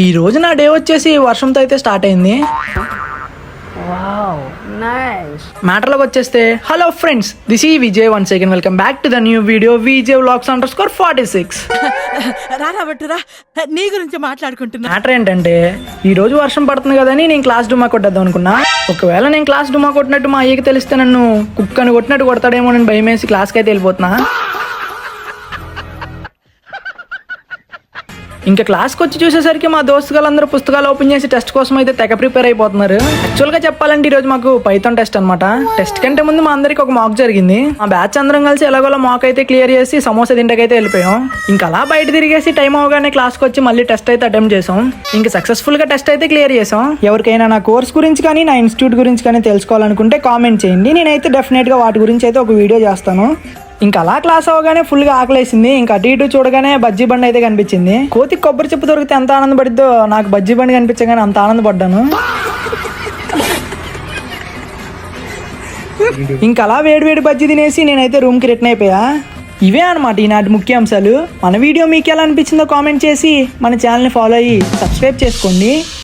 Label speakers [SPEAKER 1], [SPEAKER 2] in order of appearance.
[SPEAKER 1] ఈ రోజు నా డే వచ్చేసి వర్షంతో అయితే స్టార్ట్ అయింది. మ్యాటర్లోకి వచ్చేస్తే, హలో ఫ్రెండ్స్, దిస్ ఈ Vijay. One second, welcome back to the new video Vijay vlogs _46.
[SPEAKER 2] నీ గురించి మాట్లాడుకుంటున్నా.
[SPEAKER 1] మ్యాటర్ ఏంటంటే, ఈ రోజు వర్షం పడుతుంది కదని నేను క్లాస్ డుమా కొట్టేద్దాం అనుకున్నా. ఒకవేళ నేను క్లాస్ డుమా కొట్టినట్టు మా అయ్యకి తెలిస్తే నన్ను కుక్కని కొట్టినట్టు కొడతాడేమో నేను భయం వేసి క్లాస్కి అయితే వెళ్ళిపోతున్నా. ఇంకా క్లాస్కి వచ్చి చూసేసరికి మా దోస్తులందరూ పుస్తకాలు ఓపెన్ చేసి టెస్ట్ కోసం అయితే తెగ ప్రిపేర్ అయిపోతున్నారు. యాక్చువల్గా చెప్పాలంటే ఈ రోజు మాకు పైథాన్ టెస్ట్ అనమాట. టెస్ట్ కంటే ముందు మా అందరికి ఒక మాక్ జరిగింది. మా బ్యాచ్ అందరం కలిసి ఎలాగోలా మాక్ అయితే క్లియర్ చేసి సమోసా తింటకైతే వెళ్ళిపోయాం. ఇంకా అలా బయట తిరిగేసి టైం అవగానే క్లాస్కి వచ్చి మళ్ళీ టెస్ట్ అయితే అటెంప్ట్ చేసాం. ఇంకా సక్సెస్ఫుల్ గా టెస్ట్ అయితే క్లియర్ చేసాం. ఎవరికైనా నా కోర్స్ గురించి కానీ నా ఇన్స్టిట్యూట్ గురించి కానీ తెలుసుకోవాలనుకుంటే కామెంట్ చేయండి. నేనైతే డెఫినెట్ గా వాటి గురించి అయితే ఒక వీడియో చేస్తాను. ఇంకా అలా క్లాస్ అవగానే ఫుల్ గా ఆకలేసింది. ఇంకా అటు ఇటు చూడగానే బజ్జీ బండి అయితే కనిపించింది. కోతికి కొబ్బరి చెప్పు దొరికితే ఎంత ఆనందపడిద్దో నాకు బజ్జీ బండి కనిపించగానే అంత ఆనందపడ్డాను. ఇంకా అలా వేడి బజ్జీ తినేసి నేనైతే రూమ్ కి రిటర్న్ అయిపోయా. ఇవే అనమాట ఈనాటి ముఖ్యాంశాలు. మన వీడియో మీకు ఎలా అనిపించిందో కామెంట్ చేసి మన ఛానల్ని ఫాలో అయ్యి సబ్స్క్రైబ్ చేసుకోండి.